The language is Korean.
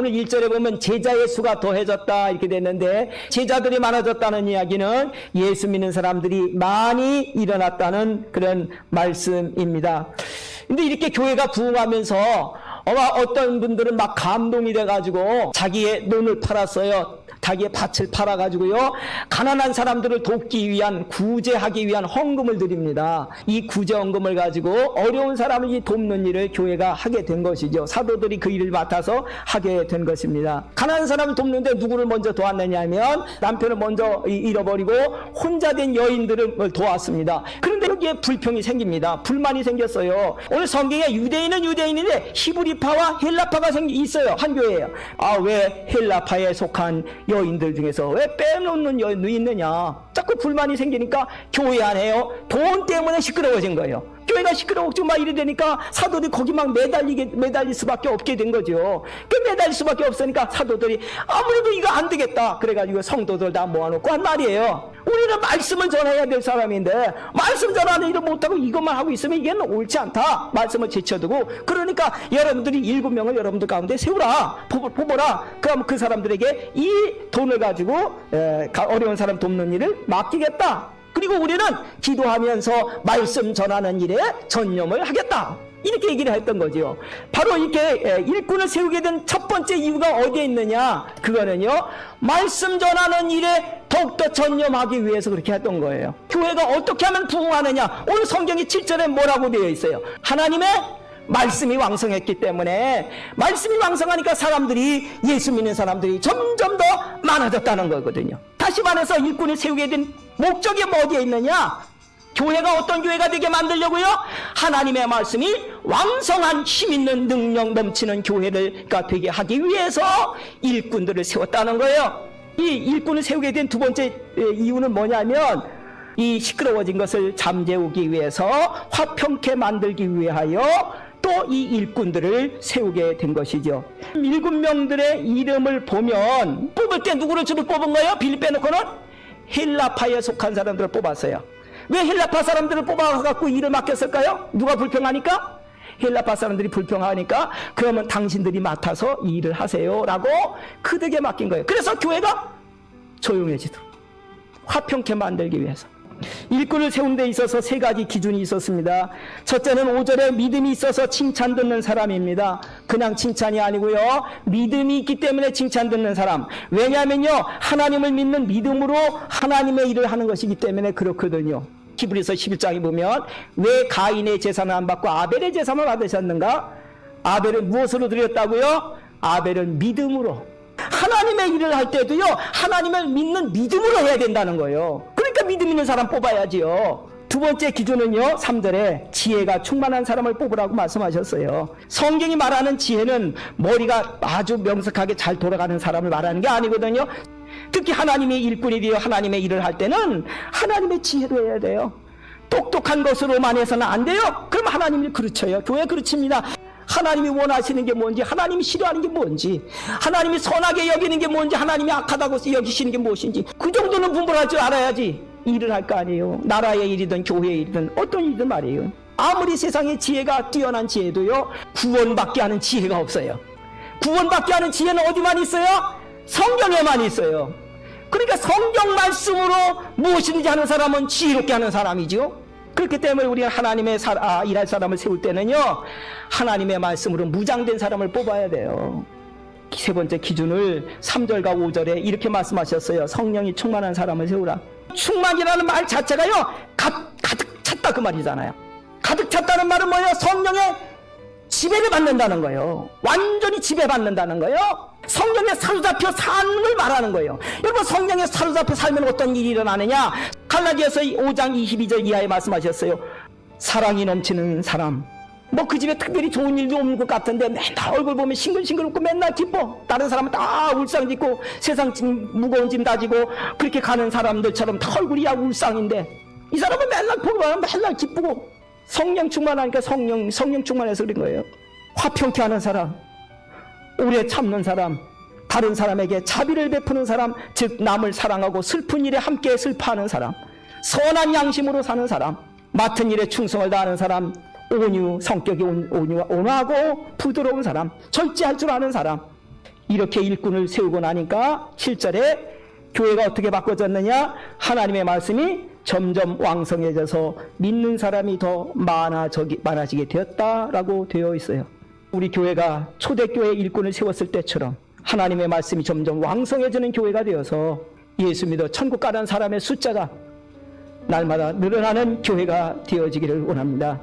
오늘 1절에 보면 제자의 수가 더해졌다 이렇게 됐는데, 제자들이 많아졌다는 이야기는 예수 믿는 사람들이 많이 일어났다는 그런 말씀입니다. 근데 이렇게 교회가 부흥하면서 어떤 분들은 막 감동이 돼가지고 자기의 논을 팔았어요. 자기의 밭을 팔아가지고요, 가난한 사람들을 돕기 위한, 구제하기 위한 헌금을 드립니다. 이 구제 헌금을 가지고 어려운 사람을 돕는 일을 교회가 하게 된 것이죠. 사도들이 그 일을 맡아서 하게 된 것입니다. 가난한 사람을 돕는데 누구를 먼저 도왔느냐 하면 남편을 먼저 잃어버리고 혼자 된 여인들을 도왔습니다. 그런데 여기에 불평이 생깁니다. 불만이 생겼어요. 오늘 성경에 유대인은 유대인인데 히브리파와 헬라파가 있어요. 한 교회예요. 왜 헬라파에 속한 여인들 중에서 왜 빼놓는 여인이 있느냐, 자꾸 불만이 생기니까 교회 안에요, 돈 때문에 시끄러워진 거예요. 교회가 시끄러워지고 막 이래 되니까 사도들이 거기 막 매달릴 수밖에 없게 된 거죠. 그 매달릴 수밖에 없으니까 사도들이 아무래도 이거 안 되겠다 그래가지고 성도들 다 모아놓고 한 말이에요. 우리는 말씀을 전해야 될 사람인데 말씀 전하는 일을 못하고 이것만 하고 있으면 이게 옳지 않다. 말씀을 제쳐두고, 그러니까 여러분들이 7명을 여러분들 가운데 세우라, 뽑아라. 그럼 그 사람들에게 이 돈을 가지고 어려운 사람 돕는 일을 맡기겠다. 그리고 우리는 기도하면서 말씀 전하는 일에 전념을 하겠다. 이렇게 얘기를 했던 거죠. 바로 이렇게 일꾼을 세우게 된 첫 번째 이유가 어디에 있느냐, 그거는요, 말씀 전하는 일에 더욱더 전념하기 위해서 그렇게 했던 거예요. 교회가 어떻게 하면 부흥하느냐, 오늘 성경이 7절에 뭐라고 되어 있어요? 하나님의 말씀이 왕성했기 때문에, 말씀이 왕성하니까 사람들이, 예수 믿는 사람들이 점점 더 많아졌다는 거거든요. 다시 말해서 일꾼을 세우게 된 목적이 어디에 있느냐, 교회가 어떤 교회가 되게 만들려고요? 하나님의 말씀이 왕성한 힘있는 능력 넘치는 교회가 되게 하기 위해서 일꾼들을 세웠다는 거예요. 이 일꾼을 세우게 된 두 번째 이유는 뭐냐면, 이 시끄러워진 것을 잠재우기 위해서, 화평케 만들기 위하여 또 이 일꾼들을 세우게 된 것이죠. 7명들의 이름을 보면, 뽑을 때 누구를 주로 뽑은 거예요? 빌립 빼놓고는 헬라파에 속한 사람들을 뽑았어요. 왜 헬라파 사람들을 뽑아갖고 일을 맡겼을까요? 누가 불평하니까? 헬라파 사람들이 불평하니까 그러면 당신들이 맡아서 이 일을 하세요 라고 그들에게 맡긴 거예요. 그래서 교회가 조용해지도록, 화평케 만들기 위해서. 일꾼을 세운 데 있어서 3가지 기준이 있었습니다. 첫째는 5절에 믿음이 있어서 칭찬 듣는 사람입니다. 그냥 칭찬이 아니고요, 믿음이 있기 때문에 칭찬 듣는 사람. 왜냐하면요, 하나님을 믿는 믿음으로 하나님의 일을 하는 것이기 때문에 그렇거든요. 히브리서 11장에 보면 왜 가인의 제사는 안 받고 아벨의 제사만 받으셨는가? 아벨은 무엇으로 드렸다고요? 아벨은 믿음으로. 하나님의 일을 할 때도요, 하나님을 믿는 믿음으로 해야 된다는 거예요. 그러니까 믿음 있는 사람 뽑아야지요. 두 번째 기준은요, 3절에 지혜가 충만한 사람을 뽑으라고 말씀하셨어요. 성경이 말하는 지혜는 머리가 아주 명석하게 잘 돌아가는 사람을 말하는 게 아니거든요. 특히 하나님의 일꾼이 되어 하나님의 일을 할 때는 하나님의 지혜로 해야 돼요. 똑똑한 것으로만 해서는 안 돼요. 그럼 하나님이 그르쳐요. 교회 그르칩니다. 하나님이 원하시는 게 뭔지, 하나님이 싫어하는 게 뭔지, 하나님이 선하게 여기는 게 뭔지, 하나님이 악하다고 여기시는 게 무엇인지, 그 정도는 분별할 줄 알아야지 일을 할 거 아니에요. 나라의 일이든 교회의 일이든 어떤 일이든 말이에요. 아무리 세상에 지혜가 뛰어난 지혜도요, 구원받게 하는 지혜가 없어요. 구원받게 하는 지혜는 어디만 있어요? 성경에만 있어요. 그러니까 성경 말씀으로 무엇이든지 하는 사람은 지혜롭게 하는 사람이죠. 그렇기 때문에 우리가 하나님의 일할 사람을 세울 때는요, 하나님의 말씀으로 무장된 사람을 뽑아야 돼요. 세 번째 기준을 3절과 5절에 이렇게 말씀하셨어요. 성령이 충만한 사람을 세우라. 충만이라는 말 자체가요, 가득 찼다 그 말이잖아요. 가득 찼다는 말은 뭐예요? 성령의 지배를 받는다는 거예요. 완전히 지배받는다는 거예요. 성령에 사로잡혀 사는 걸 말하는 거예요. 여러분, 성령에 사로잡혀 살면 어떤 일이 일어나느냐? 갈라디아서 5장 22절 이하에 말씀하셨어요. 사랑이 넘치는 사람. 뭐 그 집에 특별히 좋은 일도 없는 것 같은데 맨날 얼굴 보면 싱글싱글 웃고 맨날 기뻐. 다른 사람은 다 울상 짓고 세상 무거운 짐 다지고 그렇게 가는 사람들처럼 다 얼굴이 울상인데, 이 사람은 맨날 보면 맨날 기쁘고, 성령 충만하니까 성령 충만해서 그런 거예요. 화평케 하는 사람, 오래 참는 사람, 다른 사람에게 자비를 베푸는 사람, 즉 남을 사랑하고 슬픈 일에 함께 슬퍼하는 사람, 선한 양심으로 사는 사람, 맡은 일에 충성을 다하는 사람, 성격이 온유하고 부드러운 사람, 절제할 줄 아는 사람. 이렇게 일꾼을 세우고 나니까 7절에 교회가 어떻게 바꿔졌느냐? 하나님의 말씀이 점점 왕성해져서 믿는 사람이 더 많아지게 되었다라고 되어 있어요. 우리 교회가 초대교회 일꾼을 세웠을 때처럼 하나님의 말씀이 점점 왕성해지는 교회가 되어서 예수 믿어 천국 가는 사람의 숫자가 날마다 늘어나는 교회가 되어지기를 원합니다.